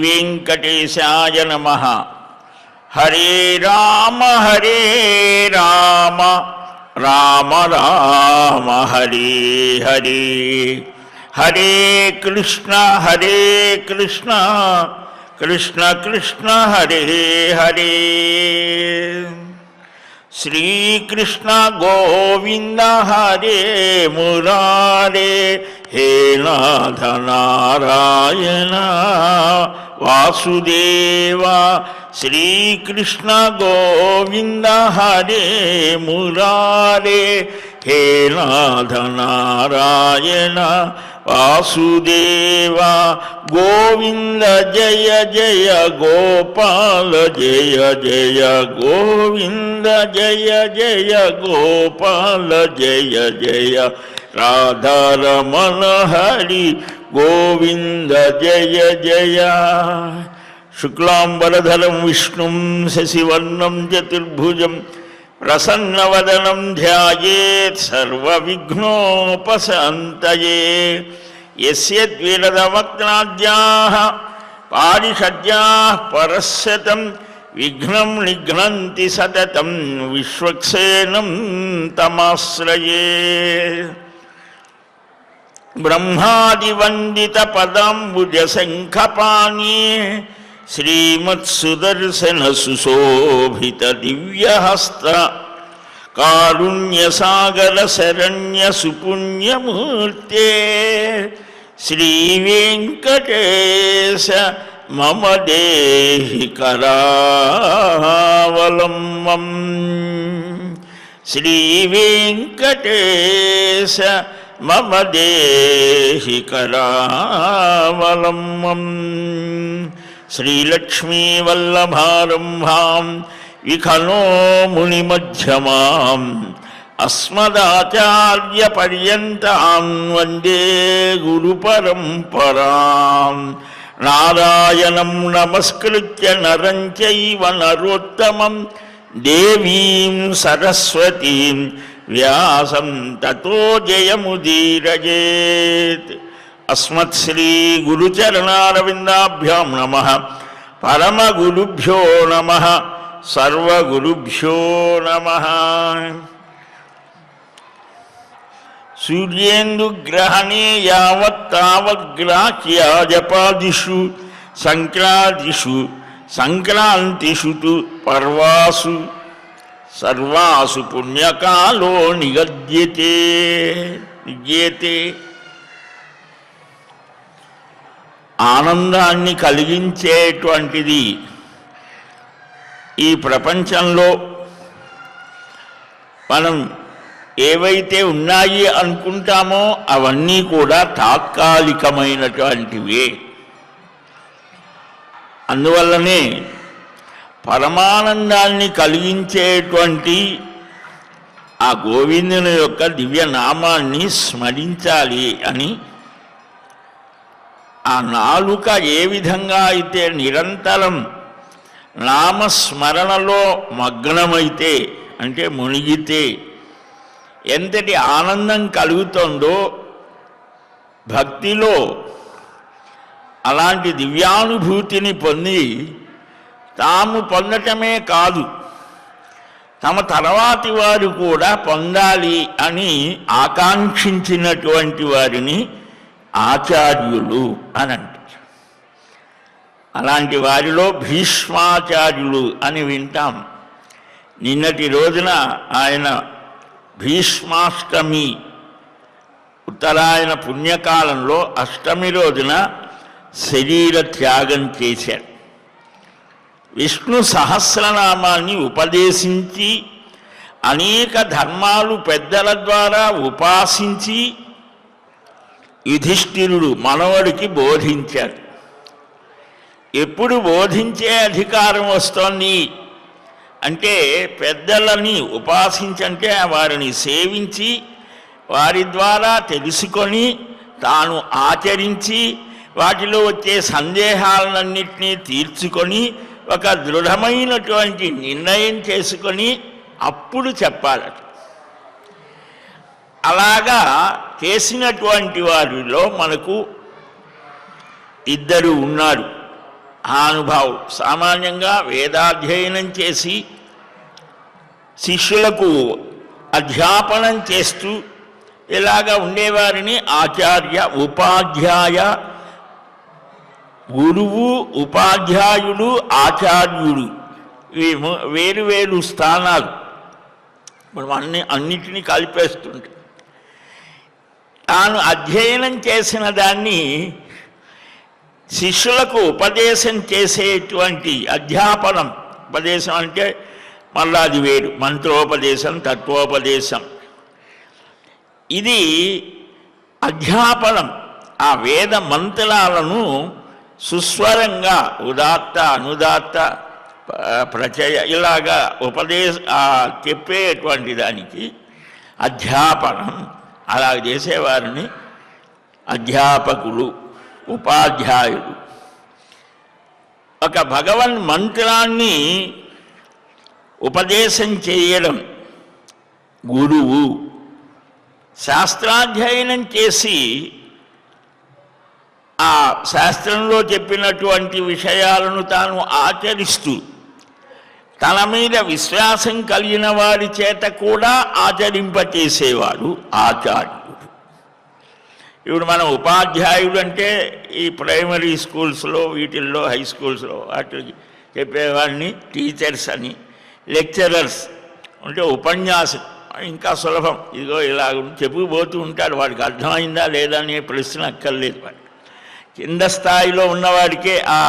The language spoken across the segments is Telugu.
వెంకటేశాయ నమః. హరే రామ రామ రామ హరే హరే, హరే కృష్ణ కృష్ణ కృష్ణ హరే హరే. శ్రీకృష్ణ గోవింద హరే మురారే, హే నాథ నారాయణ వాసుదేవ. శ్రీకృష్ణ గోవింద హరే మురారే, హే నాథ నారాయణ వాసుదేవ. గోవింద జయ జయ గోపాల జయ జయ, గోవింద జయ జయ గోపాల జయ జయ. రాధారమణ హరి గోవింద జయ జయ. శుక్లాంబరధరం విష్ణుం శశివర్ణం చతుర్భుజం, ప్రసన్నవదనం ధ్యాయేత్ సర్వవిఘ్నోపశాంతయే. యస్య ద్విరదమగ్నాద్యాః పారిషద్యాః పరస్యతం, విఘ్నం నిఘ్నంతి సతతం విశ్వక్సేనం తమాశ్రయే. బ్రహ్మాదివందిత పదాంబుజ శంఖపాణి, శ్రీమత్సుదర్శన సుశోభిత దివ్యహస్త, కారుణ్యసాగర శరణ్య సుపుణ్యమూర్తే. శ్రీవేంకటేశ మమ దేహి కరావలంబం, శ్రీవేంకటేశ మమ దేహి కరావలంబం. శ్రీలక్ష్మీవల్లభారంభాం విఖనో మునిమధ్యమాం, అస్మదాచార్యపర్యంతాం వందే గురుపరంపరాం. నారాయణం నమస్కృత్య నరం చైవ నరోత్తమం, దేవీం సరస్వతీం వ్యాసం తతో జయముదీరయేత్. అస్మత్శ్రీ గురుచరణారవిందాభ్యాం నమః. పరమగురుభ్యో నమః. సర్వగురుభ్యో నమః. సూర్యేందుగ్రహణే యావత్తావగ్రాహ్యా జపాదిషు సంక్రాంతిషు సంక్రాంతిషు తు పర్వాసు సర్వాసు పుణ్యకాలో నిగద్యతే. ఆనందాన్ని కలిగించేటువంటిది ఈ ప్రపంచంలో మనం ఏవైతే ఉన్నాయి అనుకుంటామో అవన్నీ కూడా తాత్కాలికమైనటువంటివే. అందువల్లనే పరమానందాన్ని కలిగించేటువంటి ఆ గోవిందుని యొక్క దివ్యనామాన్ని స్మరించాలి అని, ఆ నాలుక ఏ విధంగా అయితే నిరంతరం నామస్మరణలో మగ్నమైతే అంటే మునిగితే ఎంతటి ఆనందం కలుగుతుందో, భక్తిలో అలాంటి దివ్యానుభూతిని పొంది తాము పొందటమే కాదు తమ తర్వాతి వారు కూడా పొందాలి అని ఆకాంక్షించినటువంటి వారిని ఆచార్యులు అని అంటారు. అలాంటి వారిలో భీష్మాచార్యులు అని వింటాం. నిన్నటి రోజున ఆయన భీష్మాష్టమి ఉత్తరాయణ పుణ్యకాలంలో అష్టమి రోజున శరీర త్యాగం చేశారు. విష్ణు సహస్రనామాన్ని ఉపదేశించి అనేక ధర్మాలు పెద్దల ద్వారా ఉపాసించి యుధిష్ఠిరుడు మనవడికి బోధించాడు. ఎప్పుడు బోధించే అధికారం వస్తోంది అంటే పెద్దలని ఉపాసించంటే వారిని సేవించి వారి ద్వారా తెలుసుకొని తాను ఆచరించి వాటిలో వచ్చే సందేహాలన్నింటినీ తీర్చుకొని ఒక దృఢమైనటువంటి నిర్ణయం చేసుకొని అప్పుడు చెప్పాలట. అలాగా చేసినటువంటి వారిలో మనకు ఇద్దరు ఉన్నారు. ఆ అనుభవం సామాన్యంగా వేదాధ్యయనం చేసి శిష్యులకు అధ్యాపనం చేస్తూ ఇలాగా ఉండేవారిని ఆచార్య, ఉపాధ్యాయ, గురువు, ఉపాధ్యాయుడు, ఆచార్యుడు, ఇవి వేరు వేరు స్థానాలు. మనం అన్నిటినీ కలిపేస్తుంటే తాను అధ్యయనం చేసిన దాన్ని శిష్యులకు ఉపదేశం చేసేటువంటి అధ్యాపనం. ఉపదేశం అంటే మళ్ళా అది వేరు, మంత్రోపదేశం, తత్వోపదేశం. ఇది అధ్యాపనం. ఆ వేద మంత్రాలను సుస్వరంగా ఉదాత్త, అనుదాత్త, ప్రచయ ఇలాగా చెప్పేటువంటి దానికి అధ్యాపనం. అలా చేసేవారిని అధ్యాపకులు, ఉపాధ్యాయులు. ఒక భగవన్ మంత్రాన్ని ఉపదేశం చేయడం గురువు. శాస్త్రాధ్యయనం చేసి ఆ శాస్త్రంలో చెప్పినటువంటి విషయాలను తాను ఆచరిస్తూ తన మీద విశ్వాసం కలిగిన వారి చేత కూడా ఆచరింపచేసేవాడు ఆచార్యుడు. ఇప్పుడు మనం ఉపాధ్యాయుడు అంటే ఈ ప్రైమరీ స్కూల్స్లో, వీటిల్లో, హై స్కూల్స్లో అటు చెప్పేవాడిని టీచర్స్ అని, లెక్చరర్స్ అంటే ఉపన్యాసం ఇంకా సులభం. ఇదిగో ఇలా చెప్పుకుపోతూ ఉంటాడు, వాడికి అర్థమైందా లేదా అనే ప్రశ్న అక్కర్లేదు. వాడు కింద స్థాయిలో ఉన్నవాడికే ఆ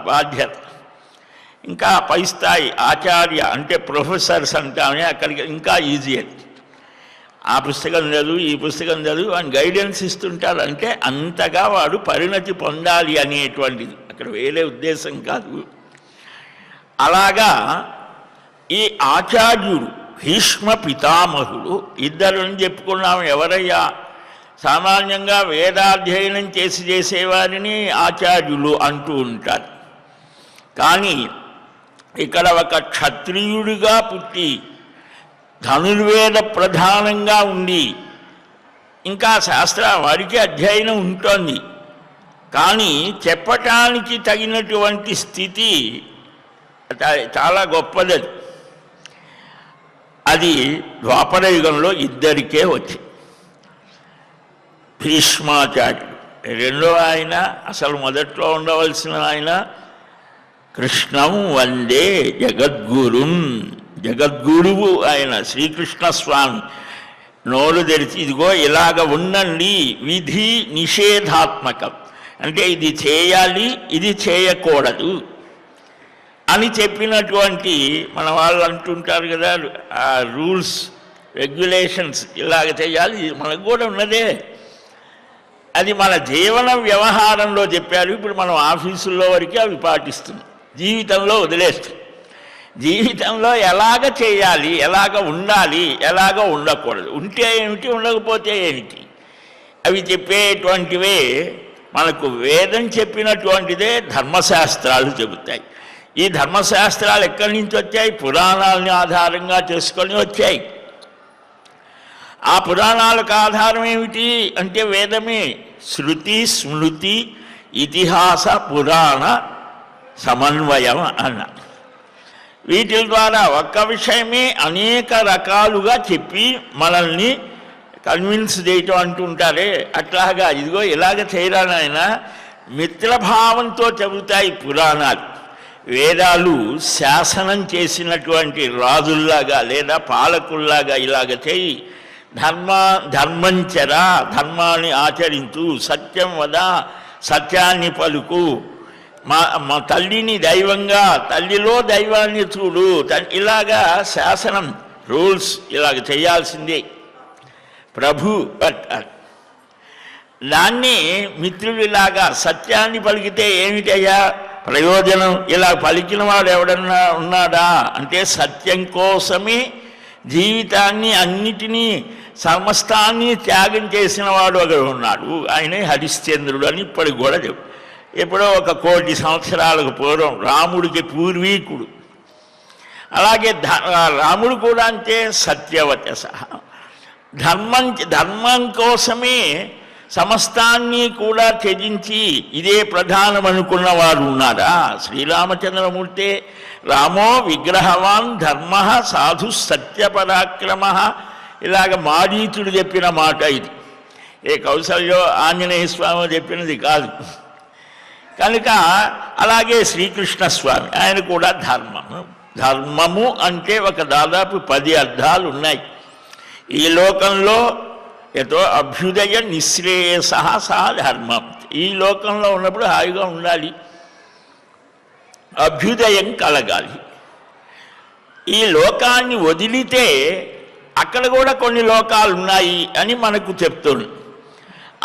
బాధ్యత. ఇంకా పై స్థాయి ఆచార్య అంటే ప్రొఫెసర్స్ అంటామే, అక్కడికి ఇంకా ఈజీ. అది ఆ పుస్తకం చదువు, ఈ పుస్తకం చదువు అని గైడెన్స్ ఇస్తుంటారు. అంటే అంతగా వాడు పరిణతి పొందాలి అనేటువంటిది, అక్కడ వేరే ఉద్దేశం కాదు. అలాగా ఈ ఆచార్యుడు భీష్మ పితామహుడు ఇద్దరుని చెప్పుకున్నాం. ఎవరయ్యా? సామాన్యంగా వేదాధ్యయనం చేసేవారిని ఆచార్యులు అంటూ ఉంటారు. కానీ ఇక్కడ ఒక క్షత్రియుడిగా పుట్టి ధనుర్వేద ప్రధానంగా ఉండి ఇంకా వారికి అధ్యయనం ఉంటుంది, కానీ చెప్పటానికి తగినటువంటి స్థితి చాలా గొప్పది. అది ద్వాపర యుగంలో ఇద్దరికే వచ్చింది. భీష్మాచార్యుడు రెండో ఆయన, అసలు మొదట్లో ఉండవలసిన ఆయన కృష్ణం వందే జగద్గురుం. జగద్గురువు ఆయన శ్రీకృష్ణస్వామి. నోరు తెరిచి ఇదిగో ఇలాగ ఉండండి, విధి నిషేధాత్మకం అంటే ఇది చేయాలి, ఇది చేయకూడదు అని చెప్పినటువంటి, మన వాళ్ళు అంటుంటారు కదా ఆ రూల్స్ రెగ్యులేషన్స్, ఇలాగ చేయాలి, మనకు కూడా ఉన్నదే. అది మన జీవన వ్యవహారంలో చెప్పారు. ఇప్పుడు మనం ఆఫీసుల్లో వరకే అవి పాటిస్తున్నాం, జీవితంలో వదిలేస్తాం. జీవితంలో ఎలాగ చేయాలి, ఎలాగ ఉండాలి, ఎలాగ ఉండకూడదు, ఉంటే ఏమిటి, ఉండకపోతే ఏమిటి, అవి చెప్పేటువంటివే మనకు వేదం చెప్పినటువంటిదే ధర్మశాస్త్రాలు చెబుతాయి. ఈ ధర్మశాస్త్రాలు ఎక్కడి నుంచి వచ్చాయి? పురాణాలని ఆధారంగా చేసుకొని వచ్చాయి. ఆ పురాణాలకు ఆధారం ఏమిటి అంటే వేదమే. శృతి, స్మృతి, ఇతిహాస, పురాణ సమన్వయం అన్న వీటి ద్వారా ఒక్క విషయమే అనేక రకాలుగా చెప్పి మనల్ని కన్విన్స్ చేయటం అంటుంటారే, అట్లాగా ఇదిగో ఇలాగ చేయరానైనా మిత్రభావంతో చెబుతాయి పురాణాలు. వేదాలు శాసనం చేసినటువంటి రాజుల్లాగా లేదా పాలకుల్లాగా ఇలాగ చేయి, ధర్మంచరా, ధర్మాన్ని ఆచరించు, సత్యం వద, సత్యాన్ని పలుకు, మా తల్లిని దైవంగా, తల్లిలో దైవాన్ని చూడు, ఇలాగా శాసనం, రూల్స్ ఇలాగ చేయాల్సిందే ప్రభు. దాన్ని మిత్రులు ఇలాగా సత్యాన్ని పలికితే ఏమిటయ్యా ప్రయోజనం? ఇలా పలికిన వాడు ఎవడన్నా ఉన్నాడా అంటే సత్యం కోసమే జీవితాన్ని, అన్నిటినీ, సమస్తాన్ని త్యాగం చేసిన వాడు ఒకడు ఉన్నాడు. ఆయనే హరిశ్చంద్రుడు అని ఇప్పటికి కూడా చెప్పు. ఎప్పుడో 1 కోటి సంవత్సరాలకు పూర్వం రాముడికి పూర్వీకుడు. అలాగే రాముడు కూడా అంతే, సత్యవచస. ధర్మం కోసమే సమస్తాన్ని కూడా త్యజించి ఇదే ప్రధానం అనుకున్న వారు ఉన్నారా? శ్రీరామచంద్రమూర్తే రామో విగ్రహవాన్ ధర్మ సాధు సత్యపరాక్రమ, ఇలాగ మారీచుడు చెప్పిన మాట ఇది. ఏ కౌసల్యో ఆంజనేయ స్వామి చెప్పినది కాదు. కనుక అలాగే శ్రీకృష్ణ స్వామి ఆయన కూడా ధర్మము అంటే ఒక దాదాపు 10 అర్థాలు ఉన్నాయి. ఈ లోకంలో ఏదో అభ్యుదయ నిశ్రేయస సహ ధర్మం. ఈ లోకంలో ఉన్నప్పుడు హాయిగా ఉండాలి, అభ్యుదయం కలగాలి. ఈ లోకాన్ని వదిలితే అక్కడ కూడా కొన్ని లోకాలు ఉన్నాయి అని మనకు చెప్తుంది.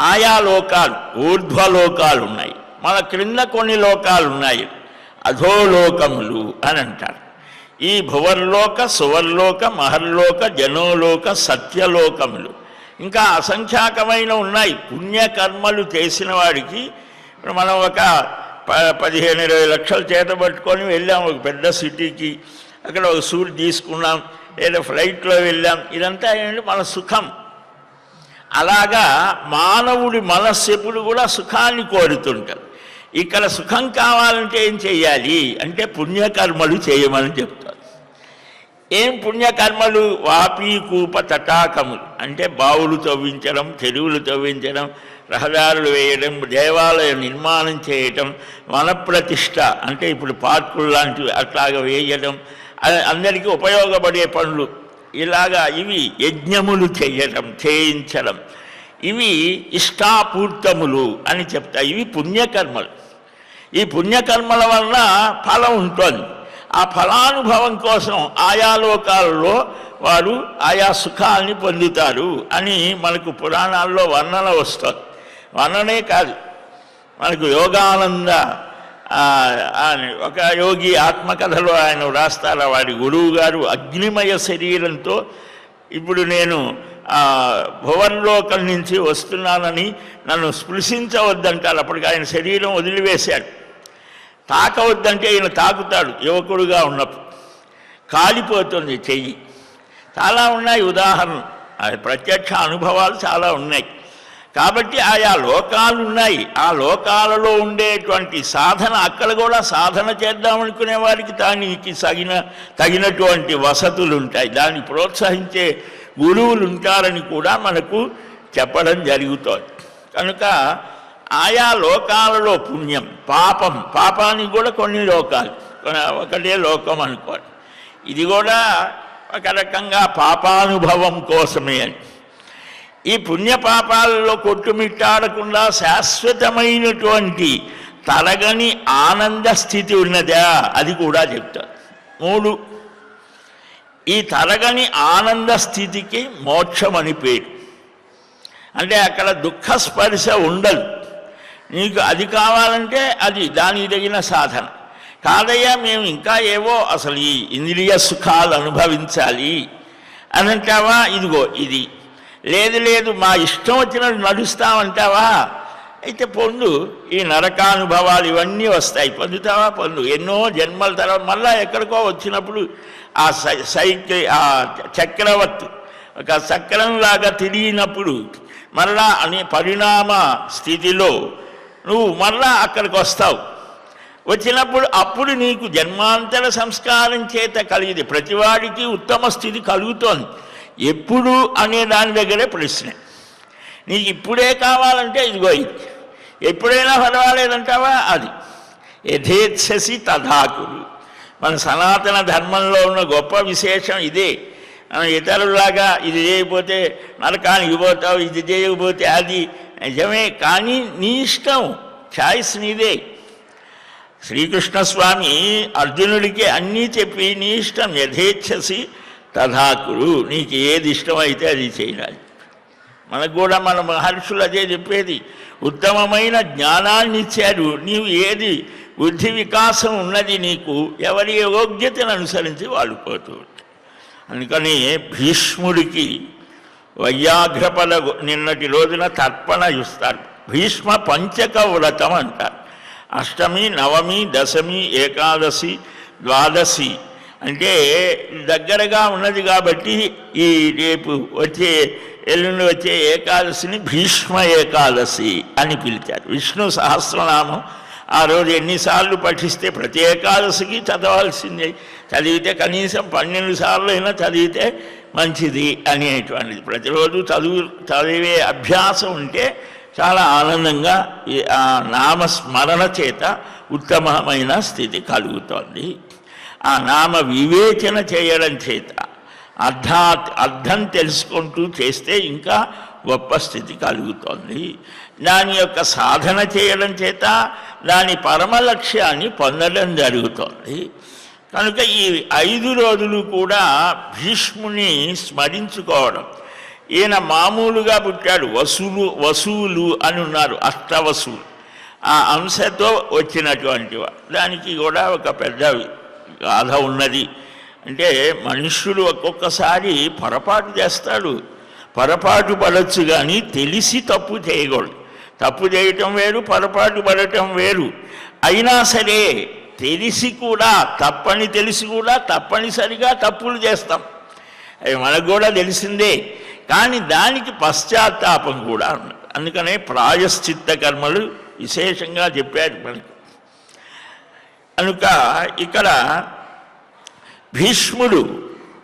ఆయా లోకాలు ఊర్ధ్వలోకాలు ఉన్నాయి, మన క్రింద కొన్ని లోకాలు ఉన్నాయి, అధోలోకములు అని అంటారు. ఈ భువర్లోక సువర్లోక మహర్లోక జనోలోక సత్యలోకములు ఇంకా అసంఖ్యాకమైన ఉన్నాయి. పుణ్యకర్మలు చేసిన వాడికి ఇప్పుడు మనం ఒక 15-20 లక్షలు చేత పట్టుకొని వెళ్ళాం ఒక పెద్ద సిటీకి, అక్కడ ఒక సూట్ తీసుకున్నాం, లేదా ఫ్లైట్లో వెళ్ళాం, ఇదంతా ఏంటంటే మన సుఖం. అలాగా మానవుడి మనస్సు ఎప్పుడు కూడా సుఖాన్ని కోరుతుంటారు. ఇక్కడ సుఖం కావాలంటే ఏం చేయాలి అంటే పుణ్యకర్మలు చేయమని చెప్తారు. ఏం పుణ్యకర్మలు? వాపీకూప తటాకములు అంటే బావులు తవ్వించడం, చెరువులు తవ్వించడం, రహదారులు వేయడం, దేవాలయ నిర్మాణం చేయటం, వనప్రతిష్ఠ అంటే ఇప్పుడు పార్కులు లాంటివి అట్లాగా వేయడం, అందరికీ ఉపయోగపడే పనులు, ఇలాగా ఇవి యజ్ఞములు చేయించడం, ఇవి ఇష్టాపూర్తములు అని చెప్తాయి. ఇవి పుణ్యకర్మలు. ఈ పుణ్యకర్మల వలన ఫలం ఉంటుంది. ఆ ఫలానుభవం కోసం ఆయా లోకాలలో వారు ఆయా సుఖాలని పొందుతారు అని మనకు పురాణాల్లో వర్ణన వస్తుంది. వర్ణనే కాదు, మనకు యోగానంద ఒక యోగి ఆత్మకథలో ఆయన వ్రాస్తారు. వాడి గురువు గారు అగ్నిమయ శరీరంతో ఇప్పుడు నేను భువన్లోకం నుంచి వస్తున్నానని నన్ను స్పృశించవద్దంటారు. అప్పటికి ఆయన శరీరం వదిలివేశాడు. తాకవద్దంటే ఈయన తాకుతాడు. యువకుడుగా ఉన్నప్పుడు కాలిపోతుంది చెయ్యి. చాలా ఉన్నాయి ఉదాహరణలు, ప్రత్యక్ష అనుభవాలు చాలా ఉన్నాయి. కాబట్టి ఆయా లోకాలు ఉన్నాయి. ఆ లోకాలలో ఉండేటువంటి సాధన, అక్కడ కూడా సాధన చేద్దామనుకునే వారికి దానికి తగినటువంటి వసతులు ఉంటాయి, దాన్ని ప్రోత్సహించే గురువులు ఉంటారని కూడా మనకు చెప్పడం జరుగుతుంది. కనుక ఆయా లోకాలలో పుణ్యం, పాపానికి కూడా కొన్ని లోకాలు, ఒకటే లోకం అనుకోండి. ఇది కూడా ఒక రకంగా పాపానుభవం కోసమే అని. ఈ పుణ్యపాపాలలో కొట్టుమిట్టాడకుండా శాశ్వతమైనటువంటి తరగని ఆనంద స్థితి ఉన్నదా అది కూడా చెప్తారు. 3 ఈ తరగని ఆనంద స్థితికి మోక్షం అని పేరు. అంటే అక్కడ దుఃఖస్పర్శ ఉండదు. నీకు అది కావాలంటే అది దానికి తగిన సాధన కాదయ్యా, మేము ఇంకా ఏవో అసలు ఈ ఇంద్రియ సుఖాలు అనుభవించాలి అని అంటావా, ఇదిగో ఇది లేదు మా ఇష్టం వచ్చినట్టు నడుస్తామంటావా, అయితే పొందు. ఈ నరకానుభవాలు ఇవన్నీ వస్తాయి, పొందుతావా పొందు. ఎన్నో జన్మల తర్వాత మళ్ళా ఎక్కడికో వచ్చినప్పుడు ఆ ఆ చక్రవర్తి ఒక చక్రంలాగా తిరిగినప్పుడు మళ్ళా అనే పరిణామ స్థితిలో నువ్వు మళ్ళా అక్కడికి వస్తావు. వచ్చినప్పుడు అప్పుడు నీకు జన్మాంతర సంస్కారం చేత కలిగింది. ప్రతివాడికి ఉత్తమ స్థితి కలుగుతోంది. ఎప్పుడు అనే దాని దగ్గరే ప్రశ్న. నీకు ఇప్పుడే కావాలంటే ఇదిగో ఇది, ఎప్పుడైనా పర్వాలేదంటావా అది. యథేచ్ఛసి తథాకురు. మన సనాతన ధర్మంలో ఉన్న గొప్ప విశేషం ఇదే. ఇతరులాగా ఇది చేయకపోతే నరకానికి పోతావు, ఇది చేయకపోతే అది, నిజమే. కానీ నీ ఇష్టం, ఛాయిస్ నీదే. శ్రీకృష్ణస్వామి అర్జునుడికి అన్నీ చెప్పి నీ ఇష్టం యథేచ్ఛసి తథాకురు, నీకు ఏది ఇష్టమైతే అది చేయాలి. మనకు కూడా మన మహర్షులు అదే చెప్పేది. ఉత్తమమైన జ్ఞానాన్ని ఇచ్చారు, నీవు ఏది బుద్ధి వికాసం ఉన్నది నీకు, ఎవరి యోగ్యతను అనుసరించి వాడుకోతూ. అందుకని భీష్ముడికి వయ్యాఘ్రపద నిన్నటి రోజున తర్పణ ఇస్తారు. భీష్మ పంచక వ్రతం అంటారు. అష్టమి, నవమి, దశమి, ఏకాదశి, ద్వాదశి అంటే దగ్గరగా ఉన్నది కాబట్టి ఈ రేపు వచ్చే ఎల్లుండి వచ్చే ఏకాదశిని భీష్మ ఏకాదశి అని పిలిచారు. విష్ణు సహస్రనామం ఆ రోజు ఎన్నిసార్లు పఠిస్తే ప్రతి ఏకాదశికి చదవాల్సిందే, చదివితే కనీసం 12 సార్లు అయినా చదివితే మంచిది అనేటువంటిది. ప్రతిరోజు చదివే అభ్యాసం ఉంటే చాలా ఆనందంగా ఆ నామస్మరణ చేత ఉత్తమమైన స్థితి కలుగుతోంది. ఆ నామ వివేచన చేయడం చేత అర్థం తెలుసుకుంటూ చేస్తే ఇంకా గొప్ప స్థితి కలుగుతోంది. దాని యొక్క సాధన చేయడం చేత దాని పరమ లక్ష్యాన్ని పొందడం జరుగుతోంది. కనుక ఈ 5 రోజులు కూడా భీష్ముని స్మరించుకోవడం. ఈయన మామూలుగా పుట్టాడు, వసువులు అని ఉన్నారు, అష్టవసువులు. ఆ అంశతో వచ్చినటువంటి దానికి కూడా ఒక పెద్ద గాథ ఉన్నది. అంటే మనుష్యుడు ఒక్కొక్కసారి పొరపాటు చేస్తాడు, పొరపాటు పడవచ్చు, కానీ తెలిసి తప్పు చేయకూడదు. తప్పు చేయటం వేరు, పొరపాటు పడటం వేరు. అయినా సరే తెలిసి కూడా తప్పని తెలిసి కూడా తప్పనిసరిగా తప్పులు చేస్తాం, అవి మనకు కూడా తెలిసిందే. కానీ దానికి పశ్చాత్తాపం కూడా ఉన్నది. అందుకనే ప్రాయశ్చిత్త కర్మలు విశేషంగా చెప్పారు మనకు. కనుక ఇక్కడ భీష్ముడు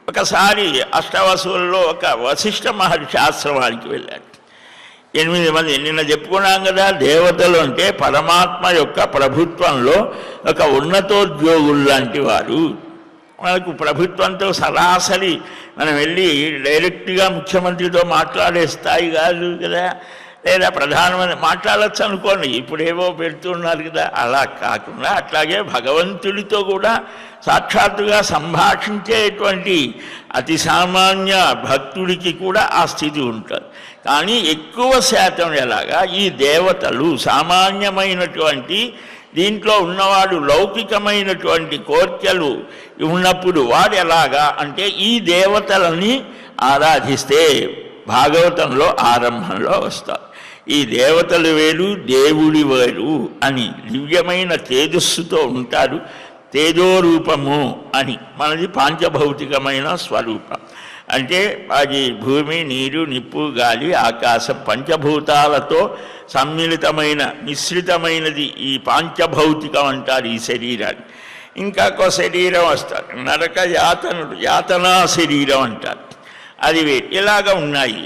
ఒకసారి అష్టవసువుల్లో ఒక వశిష్ఠ మహర్షి ఆశ్రమానికి వెళ్ళాడు. 8 మంది నిన్న చెప్పుకున్నాం కదా, దేవతలు అంటే పరమాత్మ యొక్క ప్రభుత్వంలో ఒక ఉన్నతోద్యోగులు లాంటి వారు. మనకు ప్రభుత్వంతో సరాసరి మనం వెళ్ళి డైరెక్ట్గా ముఖ్యమంత్రితో మాట్లాడే స్థాయి కాదు కదా, లేదా ప్రధానమంత్రి మాట్లాడచ్చు అనుకోండి, ఇప్పుడేవో పెడుతున్నారు కదా, అలా కాకుండా అట్లాగే భగవంతుడితో కూడా సాక్షాత్తుగా సంభాషించేటువంటి అతి సామాన్య భక్తుడికి కూడా ఆ స్థితి ఉంటుంది. కానీ ఎక్కువ శాతం ఎలాగా ఈ దేవతలు సామాన్యమైనటువంటి దీంట్లో ఉన్నవాడు లౌకికమైనటువంటి కోర్కెలు ఉన్నప్పుడు వాడు ఎలాగా అంటే ఈ దేవతలని ఆరాధిస్తే భాగవతంలో ఆరంభంలో వస్తారు. ఈ దేవతలు వేరు, దేవుడి వేరు అని దివ్యమైన తేజస్సుతో ఉంటారు. తేజోరూపము అని మనది పాంచభౌతికమైన స్వరూపం. అంటే అది భూమి, నీరు, నిప్పు, గాలి, ఆకాశం పంచభూతాలతో సమ్మిళితమైన మిశ్రితమైనది ఈ పాంచభౌతికం అంటారు ఈ శరీరాన్ని. ఇంకా ఒక శరీరం వస్తారు, నరక యాతనుడు, యాతనా శరీరం అంటారు, అది ఇలాగ ఉన్నాయి.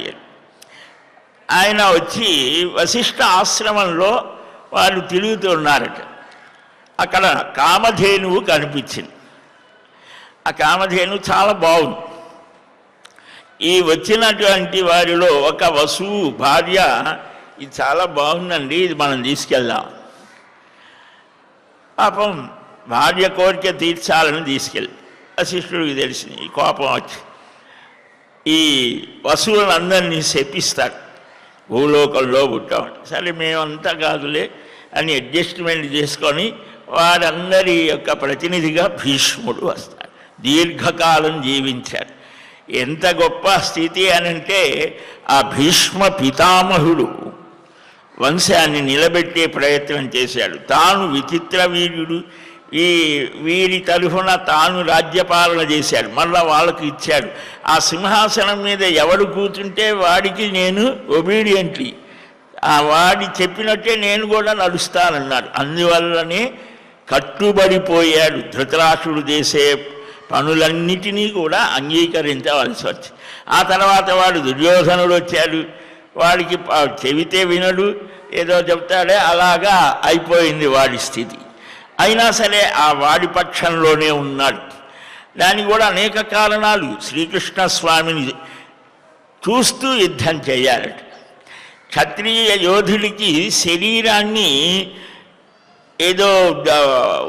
ఆయన వచ్చి వశిష్ఠ ఆశ్రమంలో వాళ్ళు తిరుగుతున్నారట. అక్కడ కామధేనువు కనిపించింది. ఆ కామధేను చాలా బాగుంది. ఈ వచ్చినటువంటి వారిలో ఒక వసువు భార్య, ఇది చాలా బాగుందండి, ఇది మనం తీసుకెళ్దాం. పాపం భార్య కోరిక తీర్చాలని తీసుకెళ్ళి వశిష్ఠుడికి తెలిసింది. ఈ కోపం వచ్చి ఈ వసువులందరినీ శపిస్తాడు, భూలోకంలో పుట్టామని. సరే మేమంతా కాదులే అని అడ్జస్ట్మెంట్ చేసుకొని వారందరి యొక్క ప్రతినిధిగా భీష్ముడు వస్తాడు. దీర్ఘకాలం జీవించాడు. ఎంత గొప్ప స్థితి అనంటే ఆ భీష్మ పితామహుడు వంశాన్ని నిలబెట్టే ప్రయత్నం చేశాడు. తాను విచిత్ర వీర్యుడు, ఈ వీరి తరఫున తాను రాజ్యపాలన చేశాడు, మళ్ళా వాళ్ళకి ఇచ్చాడు. ఆ సింహాసనం మీద ఎవడు కూర్చుంటే వాడికి నేను ఒబీడియంట్లీ, ఆ వాడి చెప్పినట్టే నేను కూడా నడుస్తానన్నాడు. అందువల్లనే కట్టుబడిపోయాడు. ధృతరాష్ట్రుడు చేసే పనులన్నిటినీ కూడా అంగీకరించవలసి వచ్చింది. ఆ తర్వాత వాడు దుర్యోధనుడు వచ్చాడు, వాడికి చెబితే వినడు, ఏదో చెప్తాడే, అలాగా అయిపోయింది వాడి స్థితి. అయినా సరే ఆ వాడి పక్షంలోనే ఉన్నాడు. దానికి కూడా అనేక కారణాలు. శ్రీకృష్ణ స్వామిని చూస్తూ యుద్ధం చేయాలట. క్షత్రియ యోధుడికి శరీరాన్ని ఏదో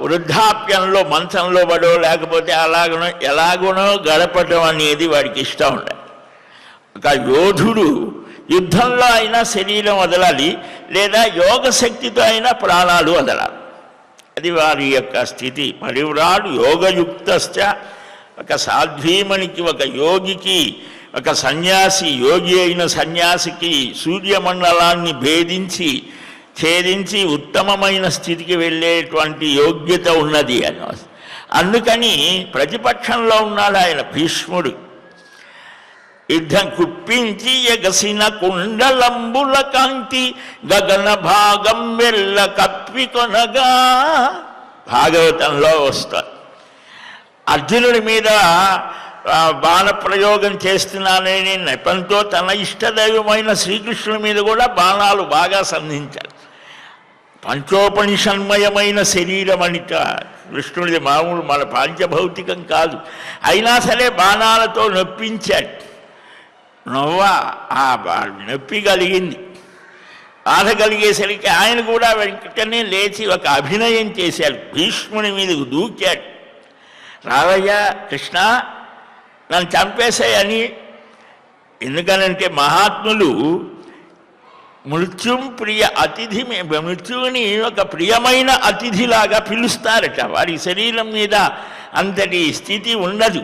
వృద్ధాప్యంలో మంచంలో పడో లేకపోతే అలాగనో ఎలాగనో గడపటం అనేది వాడికి ఇష్టం ఉండదు. ఒక యోధుడు యుద్ధంలో అయినా శరీరం వదలాలి, లేదా యోగ శక్తితో అయినా ప్రాణాలు వదలాలి. అది వారి యొక్క స్థితి. పరివ్రాడు యోగయుక్తశ్చ, ఒక సాధ్వీమణికి, ఒక యోగికి, ఒక సన్యాసి, యోగి అయిన సన్యాసికి సూర్యమండలాన్ని ఛేదించి ఉత్తమమైన స్థితికి వెళ్ళేటువంటి యోగ్యత ఉన్నది అని. అందుకని ప్రతిపక్షంలో ఉన్నాడు ఆయన భీష్ముడు. యుద్ధం కుప్పించి ఎగసిన కుండలంబుల కాంతి గగన భాగం వెళ్ళ కప్పికొనగా భాగవతంలో వస్తారు. అర్జునుడి మీద బాణప్రయోగం చేస్తున్నానని నెపంతో తన ఇష్టదైవమైన శ్రీకృష్ణుడి మీద కూడా బాణాలు బాగా సంధించారు. పంచోపనిషన్మయమైన శరీరం అనిట కృష్ణుడిది, మామూలు మన పాంచభౌతికం కాదు. అయినా సరే బాణాలతో నొప్పించాడు. ఆ నొప్పి కలిగింది. బాధ కలిగేసరికి ఆయన కూడా వెంటనే లేచి ఒక అభినయం చేశాడు. భీష్ముని మీదకు దూకాడు. రావయ్యా కృష్ణ, నన్ను చంపేశాయని. ఎందుకనంటే మహాత్ములు మృత్యుం ప్రియ అతిథి, మృత్యువుని ఒక ప్రియమైన అతిథిలాగా పిలుస్తారట. వారి శరీరం మీద అంతటి స్థితి ఉండదు.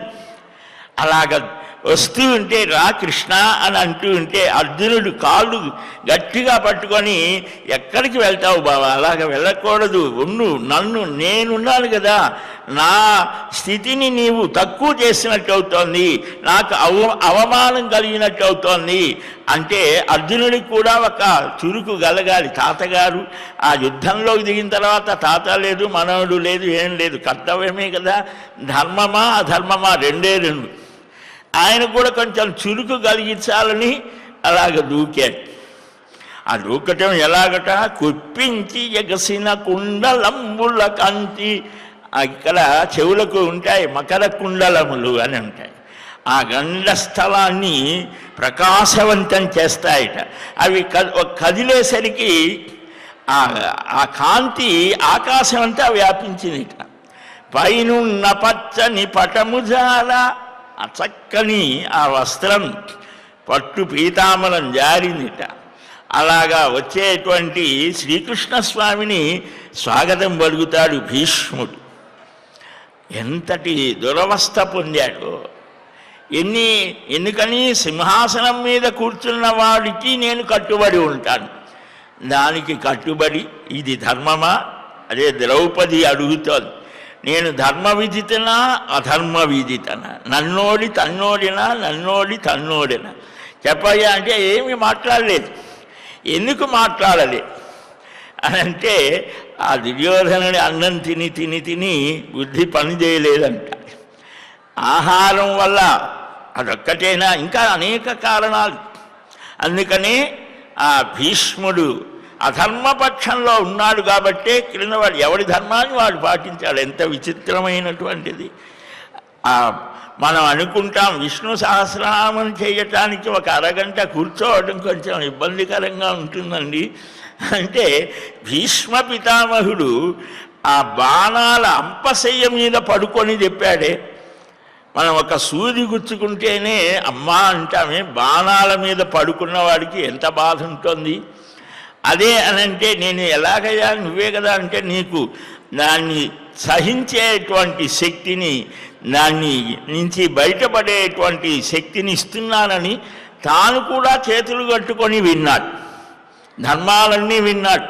అలాగ వస్తూ ఉంటే రా కృష్ణ అని అంటూ ఉంటే అర్జునుడు కాళ్ళు గట్టిగా పట్టుకొని, ఎక్కడికి వెళ్తావు బావా, అలాగ వెళ్ళకూడదు, నేనున్నాను కదా, నా స్థితిని నీవు తక్కువ చేసినట్టు అవుతోంది, నాకు అవమానం కలిగినట్టు అవుతోంది అంటే అర్జునుడికి కూడా ఒక చురుకు గలగాలి. తాతగారు ఆ యుద్ధంలోకి దిగిన తర్వాత తాత లేదు, మనవడు లేదు, ఏం లేదు, కర్తవ్యమే కదా, ధర్మమా అధర్మమా రెండే రెండు. ఆయన కూడా కొంచెం చురుకు కలిగించాలని అలాగ దూకాడు. ఆ దూకటం ఎలాగట, కుప్పించి ఎగసిన కుండలంబుల కాంతి. ఇక్కడ చెవులకు ఉంటాయి మకర కుండలములు అని ఉంటాయి. ఆ గండ స్థలాన్ని ప్రకాశవంతం చేస్తాయట. అవి కదిలేసరికి ఆ కాంతి ఆకాశం అంతా వ్యాపించిందిట. పైనున్న పచ్చని పటముజాల, ఆ చక్కని ఆ వస్త్రం పట్టు పీతాంబరం జారిందిట. అలాగా వచ్చేటువంటి శ్రీకృష్ణ స్వామిని స్వాగతం పలుకుతాడు భీష్ముడు. ఎంతటి దురవస్థ పొందాడు. ఎందుకని సింహాసనం మీద కూర్చున్న వాడికి నేను కట్టుబడి ఉంటాను, దానికి కట్టుబడి ఇది ధర్మమా? అదే ద్రౌపది అడుగుతోంది, నేను ధర్మ విదితనా అధర్మ విదితనా, నన్నోడి తన్నోడినా నన్నోడి తన్నోడినా చెప్పయ్యా అంటే ఏమి మాట్లాడలేదు. ఎందుకు మాట్లాడలేదు అని అంటే ఆ దుర్యోధనుడి అన్నం తిని తిని తిని బుద్ధి పని చేయలేదంట. ఆహారం వల్ల అదొక్కటేనా, ఇంకా అనేక కారణాలు. అందుకనే ఆ భీష్ముడు అధర్మపక్షంలో ఉన్నాడు కాబట్టే క్రింద వాడు ఎవడి ధర్మాన్ని వాడు పాటించాడు. ఎంత విచిత్రమైనటువంటిది. మనం అనుకుంటాం విష్ణు సహస్రనామం చేయటానికి ఒక అరగంట కూర్చోవడం కొంచెం ఇబ్బందికరంగా ఉంటుందండి అంటే, భీష్మ పితామహుడు ఆ బాణాల అంపశయ్య మీద పడుకొని చెప్పాడే. మనం ఒక సూది గుచ్చుకుంటేనే అమ్మా అంటామే, బాణాల మీద పడుకున్న వాడికి ఎంత బాధ ఉంటుంది. అదే అనంటే నేను ఎలాగయ్యా, నువ్వే కదా అంటే నీకు దాన్ని సహించేటువంటి శక్తిని, దాన్ని నుంచి బయటపడేటువంటి శక్తిని ఇస్తున్నానని తాను కూడా చేతులు కట్టుకొని విన్నాడు. ధర్మాలన్నీ విన్నాడు,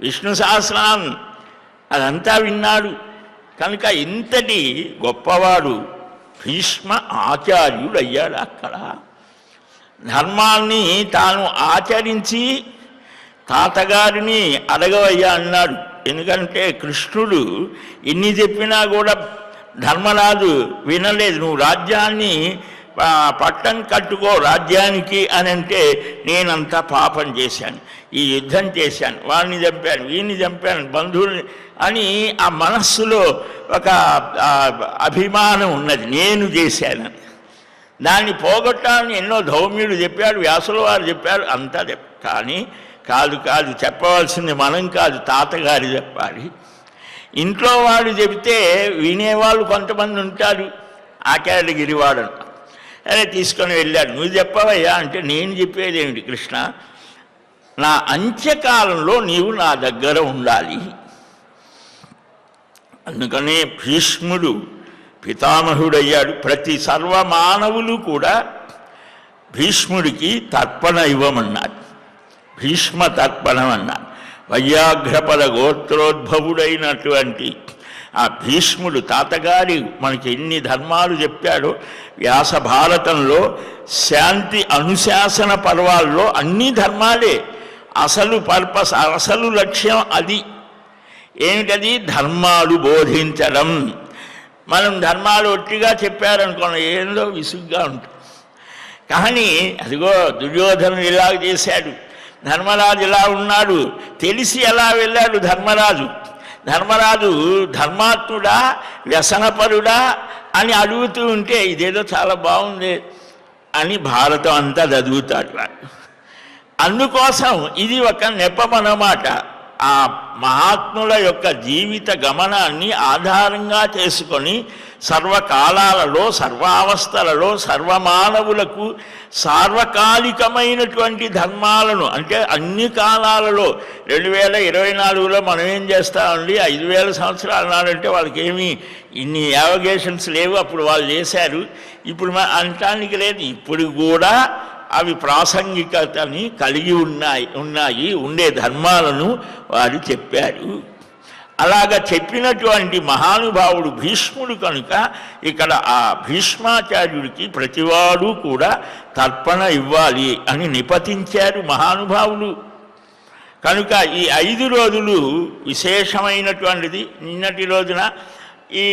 విష్ణు సహస్రనామం అదంతా విన్నాడు. కనుక ఇంతటి గొప్పవాడు భీష్మ ఆచార్యుడు అయ్యాడు. అక్కడ ధర్మాన్ని తాను ఆచరించి తాతగారిని అడగవయ్యా అన్నాడు. ఎందుకంటే కృష్ణుడు ఎన్ని చెప్పినా కూడా ధర్మరాజు వినలేదు. నువ్వు రాజ్యాన్ని పట్టం కట్టుకో రాజ్యానికి అని అంటే, నేనంతా పాపం చేశాను, ఈ యుద్ధం చేశాను, వాడిని చంపాను, వీడిని చంపాను, బంధువుల్ని అని ఆ మనస్సులో ఒక అభిమానం ఉన్నది, నేను చేశానని. దాన్ని పోగొట్టాలని ఎన్నో ధౌమ్యుడు చెప్పాడు, వ్యాసుల వారు చెప్పారు, అంతా కానీ కాదు చెప్పవలసింది మనం కాదు, తాతగారు చెప్పాలి. ఇంట్లో వాడు చెబితే వినేవాళ్ళు కొంతమంది ఉంటారు. ఆకేళగిరివాడు అరే తీసుకొని వెళ్ళాడు, నువ్వు చెప్పవయ్యా అంటే, నేను చెప్పేది ఏమిటి కృష్ణ, నా అంత్యకాలంలో నీవు నా దగ్గర ఉండాలి. అందుకనే భీష్ముడు పితామహుడయ్యాడు. ప్రతి సర్వమానవులు కూడా భీష్ముడికి తర్పణ ఇవ్వమన్నాడు, భీష్మ తర్పణం అన్నాడు. వయ్యాఘ్రపద గోత్రోద్భవుడైనటువంటి ఆ భీష్ముడు తాతగారి మనకి ఎన్ని ధర్మాలు చెప్పాడో వ్యాస భారతంలో శాంతి అనుశాసన పర్వాల్లో అన్ని ధర్మాలే. అసలు పర్పస్, అసలు లక్ష్యం అది. ఏమిటది? ధర్మాలు బోధించడం. మనం ధర్మాలు ఒట్టిగా చెప్పారనుకోండి ఏందో విసుగ్గా ఉంటుంది. కానీ అదిగో దుర్యోధనుడు ఇలా చేశాడు, ధర్మరాజు ఇలా ఉన్నాడు, తెలిసి ఎలా వెళ్ళాడు ధర్మరాజు. ధర్మరాజు ధర్మాత్ముడా వ్యసనపరుడా అని అడుగుతూ ఉంటే ఇదేదో చాలా బాగుంది అని భారతం అంతా చదువుతాడు వాడు. అందుకోసం ఇది ఒక నెపమన్నమాట. ఆ మహాత్ముల యొక్క జీవిత గమనాన్ని ఆధారంగా చేసుకొని సర్వకాలాలలో సర్వావస్థలలో సర్వమానవులకు సార్వకాలికమైనటువంటి ధర్మాలను, అంటే అన్ని కాలాలలో 2024లో మనం ఏం చేస్తామండి, 5000 సంవత్సరాలు నాడంటే వాళ్ళకి ఏమీ ఇన్ని యావగేషన్స్ లేవు, అప్పుడు వాళ్ళు చేశారు. ఇప్పుడు అనటానికి లేదు. ఇప్పుడు కూడా అవి ప్రాసంగికతని కలిగి ఉన్నాయి ఉండే ధర్మాలను వారు చెప్పారు. అలాగ చెప్పినటువంటి మహానుభావుడు భీష్ముడు కనుక ఇక్కడ ఆ భీష్మాచార్యుడికి ప్రతివాడు కూడా తర్పణ ఇవ్వాలి అని నిపతించారు మహానుభావులు. కనుక ఈ 5 రోజులు విశేషమైనటువంటిది. నిన్నటి రోజున ఈ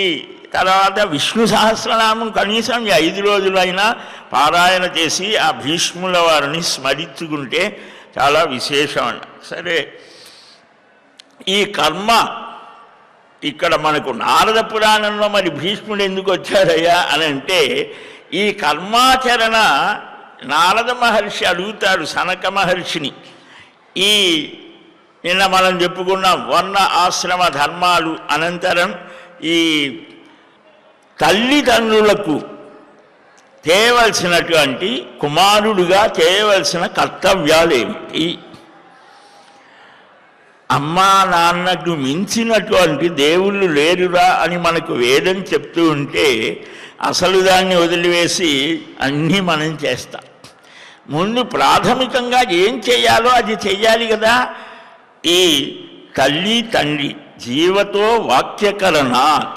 తర్వాత విష్ణు సహస్రనామం కనీసం ఈ 5 రోజులైనా పారాయణ చేసి ఆ భీష్ముల వారిని స్మరించుకుంటే చాలా విశేషం అన్న. సరే, ఈ కర్మ ఇక్కడ మనకు నారద పురాణంలో మరి భీష్ముడు ఎందుకు వచ్చారయ్యా అని అంటే, ఈ కర్మాచరణ నారద మహర్షి అడుగుతాడు సనక మహర్షిని. ఈ నిన్న మనం చెప్పుకున్నాం వర్ణ ఆశ్రమ ధర్మాలు అనంతరం ఈ తల్లిదండ్రులకు చేయవలసినటువంటి కుమారుడుగా చేయవలసిన కర్తవ్యాలు ఏమిటి? అమ్మా నాన్నకు మించినటువంటి దేవుళ్ళు లేరురా అని మనకు వేదం చెప్తూ ఉంటే అసలు దాన్ని వదిలివేసి అన్నీ మనం చేస్తాం. ముందు ప్రాథమికంగా ఏం చేయాలో అది చెయ్యాలి కదా. ఈ తల్లి తండ్రి జీవతో వాక్యకరణాత్,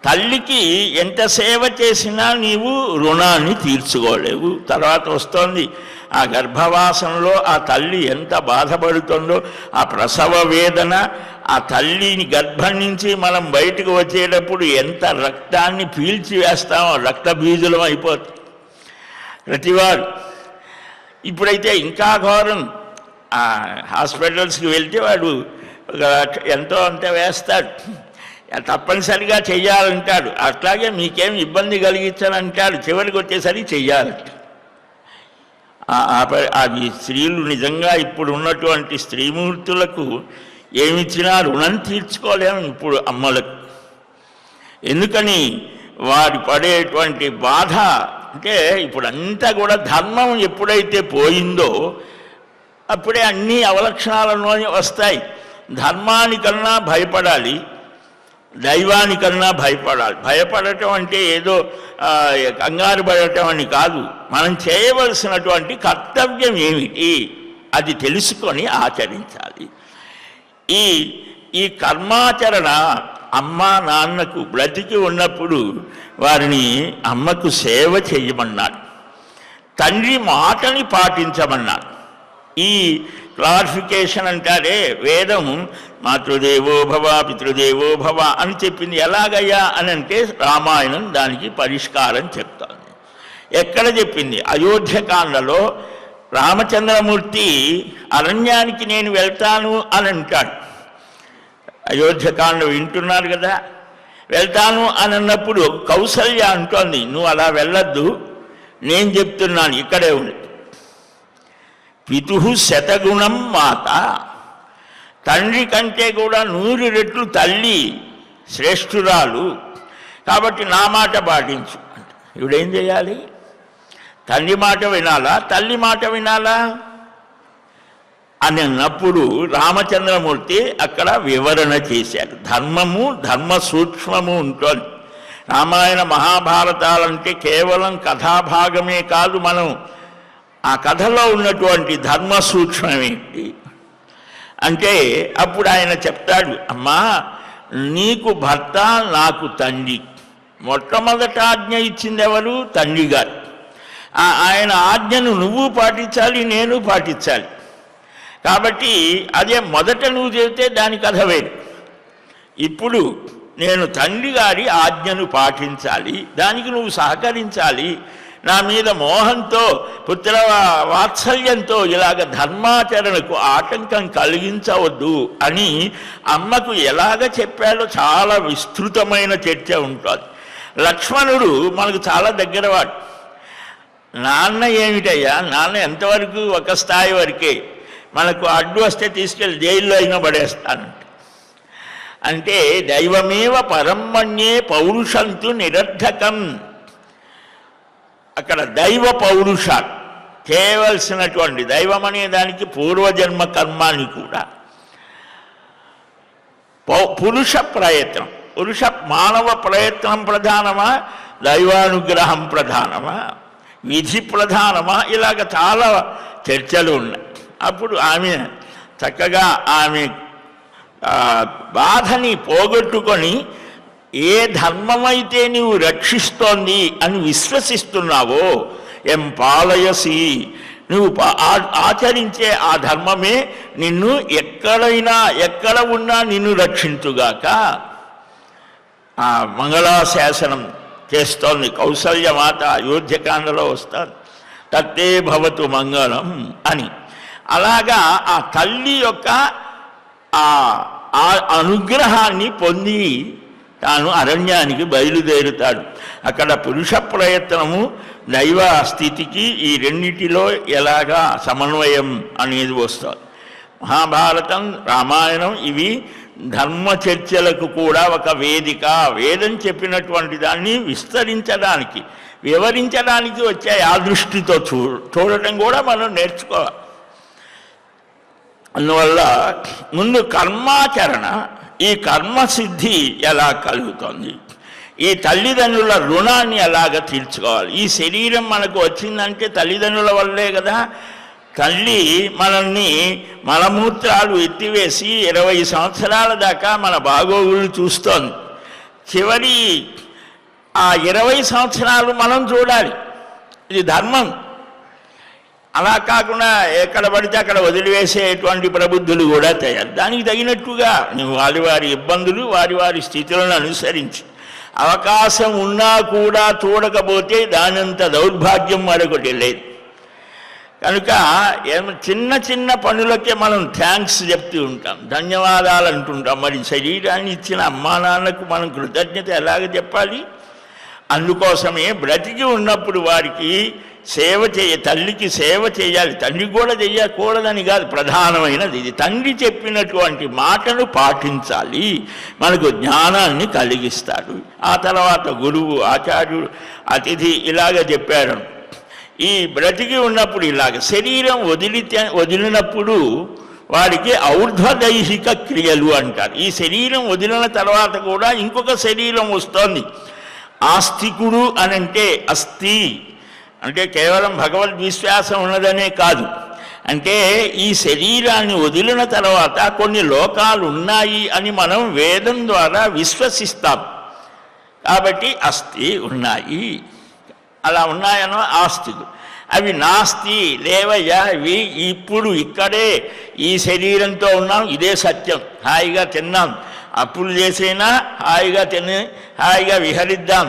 తల్లికి ఎంత సేవ చేసినా నీవు రుణాన్ని తీర్చుకోలేవు. తర్వాత వస్తోంది ఆ గర్భవాసంలో ఆ తల్లి ఎంత బాధపడుతుందో, ఆ ప్రసవ వేదన, ఆ తల్లిని గర్భం నుంచి మనం బయటకు వచ్చేటప్పుడు ఎంత రక్తాన్ని పీల్చివేస్తామో, రక్త బీజులం అయిపోతుంది ప్రతివాడు. ఇప్పుడైతే ఇంకా ఘోరం. హాస్పిటల్స్కి వెళ్తే వాడు ఎంతో అంత వేస్తాడు, తప్పనిసరిగా చెయ్యాలంటాడు. అట్లాగే మీకేం ఇబ్బంది కలిగించాలంటాడు, చివరికి వచ్చేసరికి చెయ్యాలంట. అవి స్త్రీలు నిజంగా ఇప్పుడు ఉన్నటువంటి స్త్రీమూర్తులకు ఏమిచ్చినా రుణం తీర్చుకోలేము ఇప్పుడు అమ్మలకు. ఎందుకని వారి పడేటువంటి బాధ అంటే ఇప్పుడు అంతా కూడా ధర్మం ఎప్పుడైతే పోయిందో అప్పుడే అన్ని అవలక్షణాలలోనే వస్తాయి. ధర్మానికన్నా భయపడాలి, దైవానికన్నా భయపడాలి. భయపడటం అంటే ఏదో కంగారు పడటం అని కాదు. మనం చేయవలసినటువంటి కర్తవ్యం ఏమిటి అది తెలుసుకొని ఆచరించాలి. ఈ కర్మాచరణ అమ్మ నాన్నకు బ్రతికి ఉన్నప్పుడు వారిని అమ్మకు సేవ చేయమన్నాడు, తండ్రి మాటని పాటించమన్నాడు. ఈ క్లారిఫికేషన్ అంటారే వేదం, మాతృదేవో భవ పితృదేవో భవ అని చెప్పింది. ఎలాగయ్యా అని అంటే రామాయణం దానికి పరిష్కారం చెప్తోంది. ఎక్కడ చెప్పింది? అయోధ్యకాండలో రామచంద్రమూర్తి అరణ్యానికి నేను వెళ్తాను అని అంటాడు. అయోధ్యకాండ వింటున్నారు కదా. వెళ్తాను అని అన్నప్పుడు కౌసల్య అంటోంది, నువ్వు అలా వెళ్ళొద్దు, నేను చెప్తున్నాను ఇక్కడే ఉండి. పితుహు శతగుణం మాత, తండ్రి కంటే కూడా 100 రెట్లు తల్లి శ్రేష్ఠురాలు, కాబట్టి నా మాట పాటించు. ఇవిడేం చేయాలి? తండ్రి మాట వినాలా తల్లి మాట వినాలా అని అన్నప్పుడు రామచంద్రమూర్తి అక్కడ వివరణ చేశాడు. ధర్మము ధర్మ సూక్ష్మము ఉంటుంది. రామాయణ మహాభారతాలంటే కేవలం కథాభాగమే కాదు, మనం ఆ కథలో ఉన్నటువంటి ధర్మ సూక్ష్మమేంటి అంటే అప్పుడు ఆయన చెప్తాడు, అమ్మా నీకు భర్త, నాకు తండ్రి. మొట్టమొదట ఆజ్ఞ ఇచ్చింది ఎవరు? తండ్రి గారు. ఆయన ఆజ్ఞను నువ్వు పాటించాలి, నేను పాటించాలి. కాబట్టి అదే మొదట నువ్వు చెబితే దాని కథ వేరు. ఇప్పుడు నేను తండ్రి గారి ఆజ్ఞను పాటించాలి, దానికి నువ్వు సహకరించాలి. నా మీద మోహంతో, పుత్ర వాత్సల్యంతో ఇలాగ ధర్మాచరణకు ఆటంకం కలిగించవద్దు అని అమ్మకు ఎలాగ చెప్పాలో చాలా విస్తృతమైన చర్చ ఉంటుంది. లక్ష్మణుడు మనకు చాలా దగ్గరవాడు. నాన్న ఏమిటయ్యా, నాన్న ఎంతవరకు? ఒక స్థాయి వరకే. మనకు అడ్డు వస్తే తీసుకెళ్ళి జైల్లో అయినా పడేస్తానంట. అంటే దైవమేవ పరమణ్యే పౌరుషంతు నిరర్ధకం. అక్కడ దైవ పౌరుష చేయవలసినటువంటి దైవం అనే దానికి పూర్వజన్మ కర్మ అని కూడా. పురుష ప్రయత్నం, మానవ ప్రయత్నం ప్రధానమా, దైవానుగ్రహం ప్రధానమా, విధి ప్రధానమా, ఇలాగ చాలా చర్చలు ఉన్నాయి. అప్పుడు ఆమె చక్కగా ఆమె బాధని పోగొట్టుకొని ఏ ధర్మమైతే నీవు రక్షిస్తోంది అని విశ్వసిస్తున్నావో, ఎం పాలయసి, నువ్వు ఆచరించే ఆ ధర్మమే నిన్ను ఎక్కడ ఉన్నా నిన్ను రక్షించుగాక. ఆ మంగళాశాసనం చేస్తోంది కౌసల్యమాత, అయోధ్యకాండలో వస్తుంది. తత్తే భవతు మంగళం అని. అలాగా ఆ తల్లి యొక్క ఆ అనుగ్రహాన్ని పొంది తాను అరణ్యానికి బయలుదేరుతాడు. అక్కడ పురుష ప్రయత్నము దైవ స్థితికి ఈ రెండిటిలో ఎలాగా సమన్వయం అనేది వస్తుంది. మహాభారతం, రామాయణం ఇవి ధర్మ చర్చలకు కూడా ఒక వేదిక. వేదం చెప్పినటువంటి దాన్ని విస్తరించడానికి, వివరించడానికి వచ్చాయి. ఆ దృష్టితో చూడటం కూడా మనం నేర్చుకోవాలి. అందువల్ల ముందు కర్మాచరణ, ఈ కర్మసిద్ధి ఎలా కలుగుతుంది, ఈ తల్లిదండ్రుల రుణాన్ని ఎలాగ తీర్చుకోవాలి. ఈ శరీరం మనకు వచ్చిందంటే తల్లిదండ్రుల వల్లే కదా. తల్లి మనల్ని మలమూత్రాలు ఎత్తివేసి 20 సంవత్సరాల దాకా మన బాగోగులు చూస్తోంది. చివరి ఆ 20 సంవత్సరాలు మనం చూడాలి. ఇది ధర్మం. అలా కాకుండా ఎక్కడ పడితే అక్కడ వదిలివేసేటువంటి ప్రబుద్ధులు కూడా తయారు. దానికి తగినట్టుగా వారి వారి ఇబ్బందులు, వారి వారి స్థితులను అనుసరించి అవకాశం ఉన్నా కూడా చూడకపోతే దానంత దౌర్భాగ్యం మరొకటి లేదు. కనుక చిన్న చిన్న పనులకే మనం థ్యాంక్స్ చెప్తూ ఉంటాం, ధన్యవాదాలు అంటుంటాం. మరి శరీరాన్ని ఇచ్చిన అమ్మా నాన్నకు మనం కృతజ్ఞత ఎలాగ చెప్పాలి? అందుకోసమే బ్రతికి ఉన్నప్పుడు వారికి సేవ తల్లికి సేవ చేయాలి. తండ్రి కూడా చెయ్యకూడదని కాదు, ప్రధానమైనది ఇది. తండ్రి చెప్పినటువంటి మాటను పాటించాలి, మనకు జ్ఞానాన్ని కలిగిస్తాడు. ఆ తర్వాత గురువు, ఆచార్యుడు, అతిథి ఇలాగ చెప్పారు. ఈ బ్రతికి ఉన్నప్పుడు ఇలాగ శరీరం వదిలినప్పుడు వారికి ఔర్ధ్వదైహిక క్రియలు అంటారు. ఈ శరీరం వదిలిన తర్వాత కూడా ఇంకొక శరీరం వస్తోంది. ఆస్తికుడు అనంటే అస్థి అంటే కేవలం భగవద్విశ్వాసం ఉన్నదనే కాదు. అంటే ఈ శరీరాన్ని వదిలిన తర్వాత కొన్ని లోకాలు ఉన్నాయి అని మనం వేదం ద్వారా విశ్వసిస్తాం. కాబట్టి అస్థి ఉన్నాయి, అలా ఉన్నాయనో ఆస్తికు. అవి నాస్తి లేవయ్యా, ఇవి ఇప్పుడు ఇక్కడే ఈ శరీరంతో ఉన్నాం, ఇదే సత్యం. హాయిగా తిన్నాం, అప్పులు చేసైనా హాయిగా తిని హాయిగా విహరిద్దాం.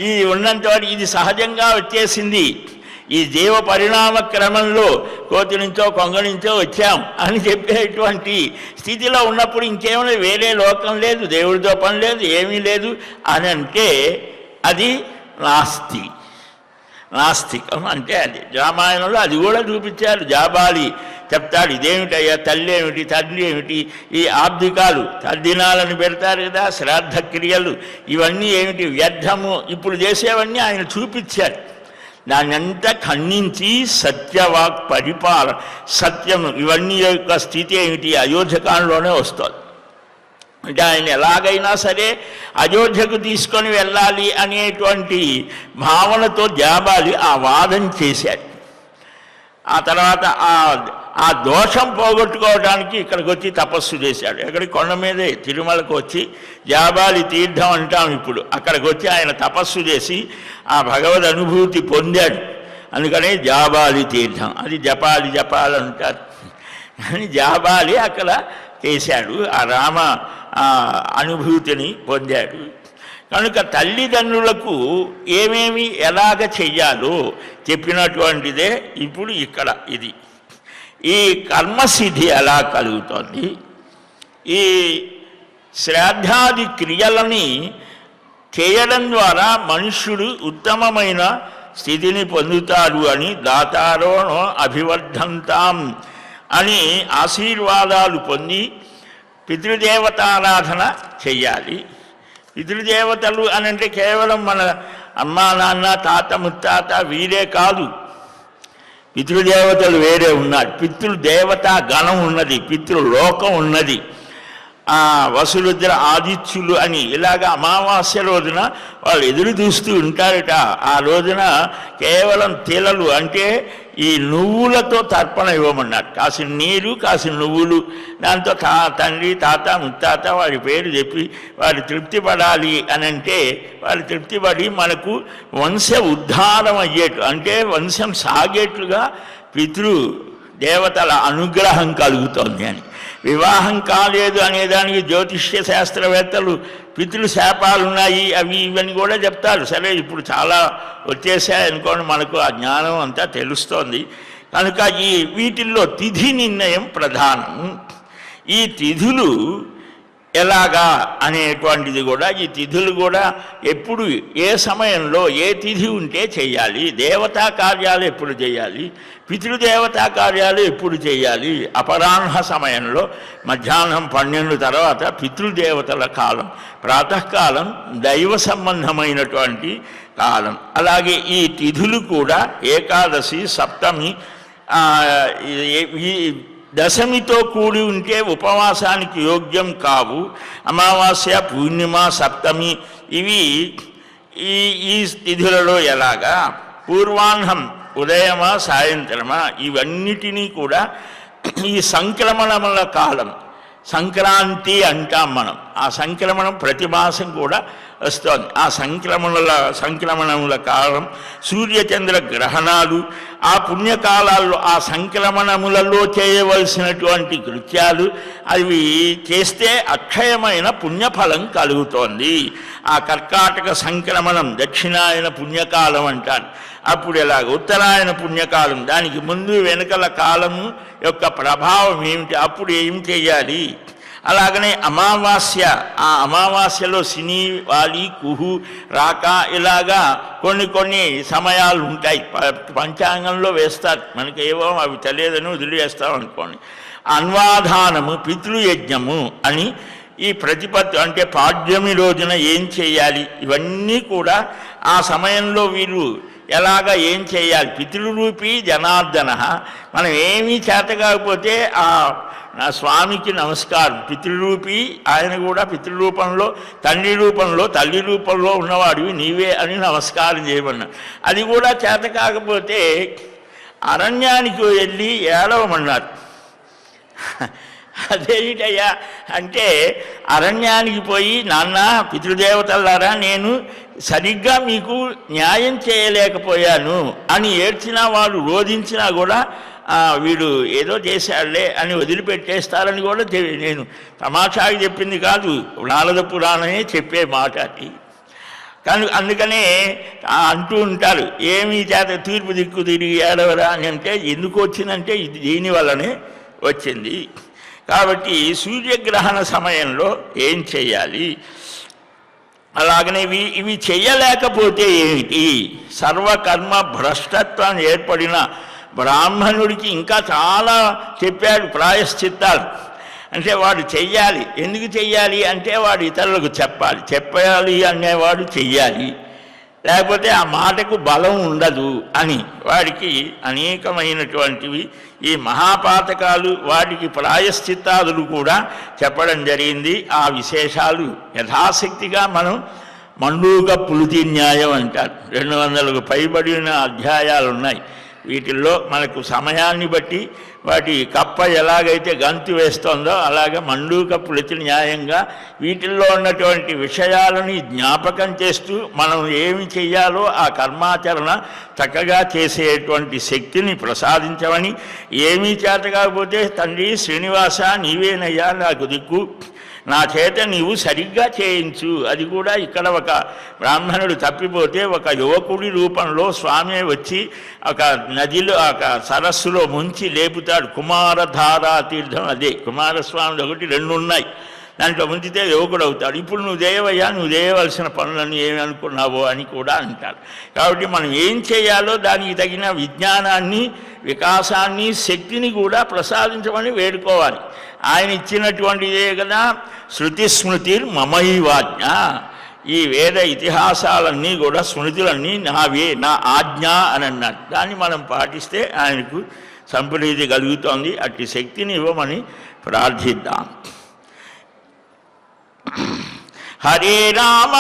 ఈ ఉన్నంత వరకు ఇది సహజంగా వచ్చేసింది. ఈ జీవ పరిణామ క్రమంలో కోతి నుంచో కొంగ నుంచో వచ్చాం అని చెప్పేటువంటి స్థితిలో ఉన్నప్పుడు ఇంకేమైనా వేరే లోకం లేదు, దేవుడితో పని లేదు, ఏమీ లేదు అని అంటే అది నాస్తికం. అంటే అది రామాయణంలో అది కూడా చూపించారు. జాబాలి చెప్తాడు, ఇదేమిటయ్యా, తల్లి ఏమిటి, తండ్రి ఏమిటి, ఈ ఆబ్దికాలు తద్దినాలను పెడతారు కదా, శ్రాద్ధ క్రియలు, ఇవన్నీ ఏమిటి, వ్యర్థము, ఇప్పుడు చేసేవన్నీ ఆయన చూపించారు. దాన్నంతా ఖండించి సత్యవాక్ పరిపాలన, సత్యము, ఇవన్నీ యొక్క స్థితి ఏమిటి అయోధ్యకాండలోనే వస్తుంది. అంటే ఆయన ఎలాగైనా సరే అయోధ్యకు తీసుకొని వెళ్ళాలి అనేటువంటి భావనతో జాబాలి ఆ వాదం చేశాడు. ఆ తర్వాత ఆ దోషం పోగొట్టుకోవడానికి ఇక్కడికి వచ్చి తపస్సు చేశాడు. ఎక్కడికి కొండ మీదే తిరుమలకు వచ్చి జాబాలి తీర్థం అంటాం ఇప్పుడు. అక్కడికి వచ్చి ఆయన తపస్సు చేసి ఆ భగవద్ అనుభూతి పొందాడు. అందుకనే జాబాలి తీర్థం, అది జపాలంటారు. అని జాబాలి అక్కడ చేశాడు, ఆ రామ అనుభూతిని పొందాడు. కనుక తల్లిదండ్రులకు ఏమేమి ఎలాగ చెయ్యాలో చెప్పినటువంటిదే ఇప్పుడు ఇక్కడ ఇది. ఈ కర్మసిద్ధి ఎలా కలుగుతోంది, ఈ శ్రాద్ధాది క్రియలని చేయడం ద్వారా మనుష్యుడు ఉత్తమమైన స్థితిని పొందుతాడు అని దాతారోణో అభివర్ధంతాం అని ఆశీర్వాదాలు పొంది పితృదేవతారాధన చెయ్యాలి. పితృదేవతలు అని అంటే కేవలం మన అమ్మా నాన్న తాత ముత్తాత వీరే కాదు, పితృదేవతలు వేరే ఉన్నారు. పితృదేవతా గణం ఉన్నది, పితృలోకం ఉన్నది. వసురుద్ర ఆదిత్యులు అని ఇలాగ అమావాస్య రోజున వాళ్ళు ఎదురు చూస్తూ ఉంటారట. ఆ రోజున కేవలం తిలలు అంటే ఈ నువ్వులతో తర్పణ ఇవ్వమన్నారు. కాసిన నీరు కాసిన నువ్వులు, దాంతో తండ్రి తాత ముత్తాత వారి పేరు చెప్పి వారి తృప్తి పడాలి అని అంటే వారి తృప్తి పడి మనకు వంశ ఉద్ధారం అయ్యేట్లు అంటే వంశం సాగేట్లుగా పితృ దేవతల అనుగ్రహం కలుగుతోంది అని. వివాహం కాలేదు అనేదానికి జ్యోతిష్య శాస్త్రవేత్తలు పితృశాపాలు ఉన్నాయి అవి ఇవన్నీ కూడా చెప్తారు. సరే ఇప్పుడు చాలా వచ్చేసాయి అనుకోండి, మనకు ఆ జ్ఞానం అంతా తెలుస్తోంది. కనుక వీటిల్లో తిథి నిర్ణయం ప్రధానం. ఈ తిథులు ఎలాగా అనేటువంటిది కూడా, ఈ తిథులు కూడా ఎప్పుడు ఏ సమయంలో ఏ తిథి ఉంటే చేయాలి, దేవతా కార్యాలు ఎప్పుడు చేయాలి, పితృదేవతా కార్యాలు ఎప్పుడు చేయాలి. అపరాహ్న సమయంలో మధ్యాహ్నం 12 తర్వాత పితృదేవతల కాలం, ప్రాతకాలం దైవ సంబంధమైనటువంటి కాలం. అలాగే ఈ తిథులు కూడా ఏకాదశి, సప్తమి, దశమితో కూడి ఉంటే ఉపవాసానికి యోగ్యం కావు. అమావాస్య, పూర్ణిమ, సప్తమి ఇవి ఈ తిథులలో ఎలాగా పూర్వాహ్నం ఉదయమా సాయంత్రమా ఇవన్నిటినీ కూడా ఈ సంక్రమణముల కాలం, సంక్రాంతి అంటాం మనం. ఆ సంక్రమణం ప్రతి మాసం కూడా వస్తుంది. ఆ సంక్రమణముల కాలం, సూర్యచంద్ర గ్రహణాలు, ఆ పుణ్యకాలాల్లో ఆ సంక్రమణములలో చేయవలసినటువంటి కృత్యాలు అవి చేస్తే అక్షయమైన పుణ్యఫలం కలుగుతోంది. ఆ కర్కాటక సంక్రమణం దక్షిణాయన పుణ్యకాలం అంటారు. అప్పుడు ఎలాగ ఉత్తరాయణ పుణ్యకాలం, దానికి ముందు వెనుకల కాలము యొక్క ప్రభావం ఏమిటి, అప్పుడు ఏం చేయాలి. అలాగనే అమావాస్య, ఆ అమావాస్యలో సిని, వాలి, కుహు, రాక ఇలాగా కొన్ని సమయాలు ఉంటాయి. పంచాంగంలో వేస్తారు, మనకి ఏవో అవి తెలియదని వదిలివేస్తాం అనుకోండి. అన్వాధానము, పితృయజ్ఞము అని ఈ ప్రతిపత్తి అంటే పాడ్యమి రోజున ఏం చేయాలి, ఇవన్నీ కూడా ఆ సమయంలో వీరు ఎలాగా ఏం చేయాలి. పితృరూపీ జనార్దన, మనం ఏమీ చేత కాకపోతే నా స్వామికి నమస్కారం, పితృరూపి ఆయన కూడా పితృరూపంలో, తండ్రి రూపంలో, తల్లి రూపంలో ఉన్నవాడివి నీవే అని నమస్కారం చేయమన్నా. అది కూడా చేత కాకపోతే అరణ్యానికి వెళ్ళి ఏడవమన్నారు. అదేమిటయ్యా అంటే అరణ్యానికి పోయి, నాన్న పితృదేవతలారా నేను సరిగ్గా మీకు న్యాయం చేయలేకపోయాను అని ఏడ్చినా, వాడు రోధించినా కూడా వీడు ఏదో చేశాడులే అని వదిలిపెట్టేస్తారని కూడా నేను తమాషాకి చెప్పింది కాదు, నారద పురాణమే చెప్పే మాట అది. కానీ అందుకనే అంటూ ఉంటారు, ఏమీ చేత తీర్పు దిక్కు తిరిగి ఏడవరా అని అంటే ఎందుకు వచ్చిందంటే ఇది దీనివల్లనే వచ్చింది. కాబట్టి సూర్యగ్రహణ సమయంలో ఏం చేయాలి, అలాగనే ఇవి చెయ్యలేకపోతే ఏమిటి. సర్వకర్మ భ్రష్టత్వం ఏర్పడిన బ్రాహ్మణుడికి ఇంకా చాలా చెప్పాడు ప్రాయశ్చిత్తాలు. అంటే వాడు చెయ్యాలి. ఎందుకు చెయ్యాలి అంటే వాడు ఇతరులకు చెప్పాలి అనేవాడు చెయ్యాలి, లేకపోతే ఆ మాటకు బలం ఉండదు అని వాడికి అనేకమైనటువంటివి ఈ మహాపాతకాలు, వాటికి ప్రాయశ్చిత్తాదులు కూడా చెప్పడం జరిగింది. ఆ విశేషాలు యథాశక్తిగా మనం మండూక పులితి న్యాయం అంటారు. 200కు పైబడిన అధ్యాయాలు ఉన్నాయి. వీటిల్లో మనకు సమయాన్ని బట్టి వాటి కప్ప ఎలాగైతే గంతు వేస్తుందో అలాగే మండూక ప్రతి న్యాయంగా వీటిల్లో ఉన్నటువంటి విషయాలని జ్ఞాపకం చేస్తూ మనం ఏమి చెయ్యాలో ఆ కర్మాచరణ చక్కగా చేసేటువంటి శక్తిని ప్రసాదించమని, ఏమీ చేత కాకపోతే తండ్రి శ్రీనివాస నీవేనయ్యా నాకు దిక్కు, నా చేత నీవు సరిగ్గా చేయించు. అది కూడా ఇక్కడ ఒక బ్రాహ్మణుడు తప్పిపోతే ఒక యువకుడి రూపంలో స్వామి వచ్చి ఒక నదిలో ఒక సరస్సులో ముంచి లేపుతాడు. కుమారధారా తీర్థం అదే, కుమారస్వామి ఒకటి 2 ఉన్నాయి, దాంట్లో ముంచితే యువకుడు అవుతాడు. ఇప్పుడు నువ్వు చేయవయ్యా, నువ్వు చేయవలసిన పనులను ఏమి అనుకున్నావో అని కూడా అంటారు. కాబట్టి మనం ఏం చేయాలో దానికి తగిన విజ్ఞానాన్ని, వికాసాన్ని, శక్తిని కూడా ప్రసాదించమని వేడుకోవాలి. ఆయన ఇచ్చినటువంటిదే కదా శృతి స్మృతి మమైవాజ్ఞ. ఈ వేద ఇతిహాసాలన్నీ కూడా స్మృతులన్నీ నావే, నా ఆజ్ఞ అని అన్నాడు. దాన్ని మనం పాటిస్తే ఆయనకు సంప్రీతి కలుగుతోంది. అట్టి శక్తిని ఇవ్వమని ప్రార్థిద్దాం. హరే రామ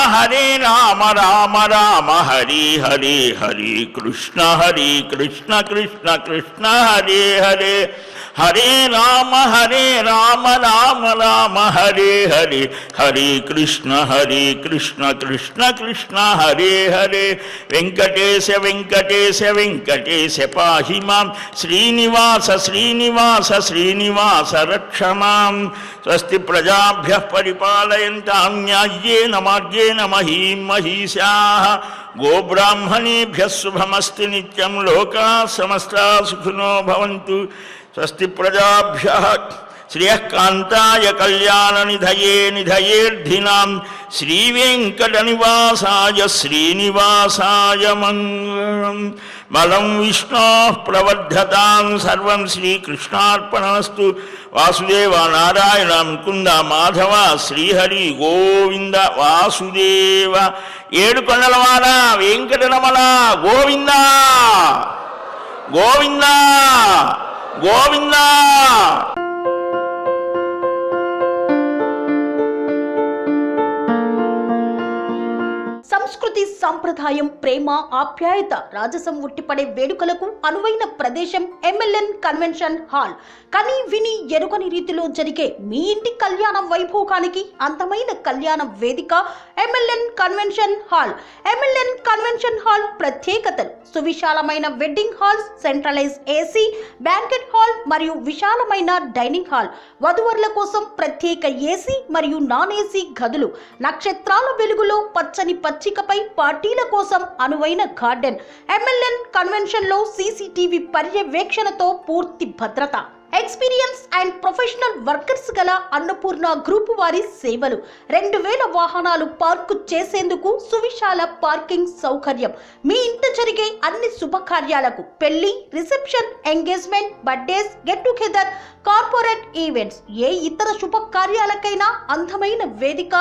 రామ రామ హరి హరే, హరే కృష్ణ కృష్ణ కృష్ణ హరే హరే, హరే రామ రామ రామ హరే హరే, హరే కృష్ణ కృష్ణ కృష్ణ హరే హరే. వెంకటేశ వెంకటేశ వెంకటేశ పాహి మాం, శ్రీనివాస శ్రీనివాస శ్రీనివాస రక్ష మాం. స్వస్తి ప్రజాభ్యః పరిపాలయంతాం న్యాయ్యేన మార్గేణ మహీం మహీషాః. గోబ్రాహ్మణేభ్యः శుభమస్తు నిత్యం. లోకాः సమస్తాः సుఖినో భవంతు. స్వస్తి ప్రజాభ్యః శ్రియఃకాంతాయ కళ్యాణ నిధయే నిధయేర్ధినాం. శ్రీవేంకటనివాసాయ శ్రీనివాసాయ మంగళం. బలం విష్ణోః ప్రవర్ధతాం సర్వం శ్రీకృష్ణార్పణమస్తు. వాసుదేవ నారాయణ ముకుంద మాధవ శ్రీహరి గోవింద వాసుదేవ. 7 కొండలవాడ వెంకటరమణ గోవింద గోవింద గోవింద. సంస్కృతి, సంప్రదాయం, ప్రేమ, ఆప్యాయత, రాజసం ఉట్టిపడే వేడుకలకు అనువైన ప్రదేశం ఎంఎల్ఎన్ కన్వెన్షన్ హాల్. కని విని ఎరుగని రీతిలో జరిగే మీ ఇంటి కళ్యాణ వైభోగానికి అందమైన కళ్యాణ వేదిక M L N convention hall. M L N convention hall ప్రత్యేకతలు: సువిశాలమైన wedding halls, centralise AC banquet hall మరియు విశాలమైన డైనింగ్ హాల్, వధువరుల కోసం ప్రత్యేక ఏసీ మరియు నాన్ ఏసీ గదులు, నక్షత్రాల వెలుగులో పచ్చని పచ్చికపై పార్టీల కోసం అనువైన గార్డెన్. ఎంఎల్ఎన్ కన్వెన్షన్ లో సీసీటీవీ పర్యవేక్షణతో పూర్తి భద్రత. ఎక్స్పీరియన్స్ అండ్ ప్రొఫెషనల్ వర్కర్స్ గల అన్నపూర్ణ గ్రూప్ వారి సేవలు. 2000 వాహనాలు పార్కు చేసేందుకు సువిశాల పార్కింగ్ సౌకర్యం. మీ ఇంట జరిగే అన్ని శుభకార్యాలకు, పెళ్లి, reception, engagement, birthdays, get together, corporate events, ఏ ఇతర శుభకార్యాలకైనా అందమైన వేదిక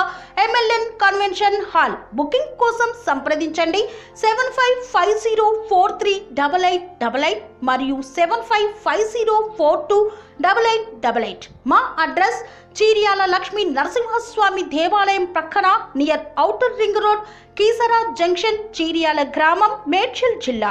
ఎంఎల్ఎన్ కన్వెన్షన్ హాల్. బుకింగ్ కోసం సంప్రదించండి 7550438888 మరియు 7550428888. మా అడ్రస్ చీర్యాల లక్ష్మీ నరసింహస్వామి దేవాలయం ప్రక్కన, near outer ring road, Keesara junction, Cheeryal గ్రామం, మేడ్చల్ జిల్లా.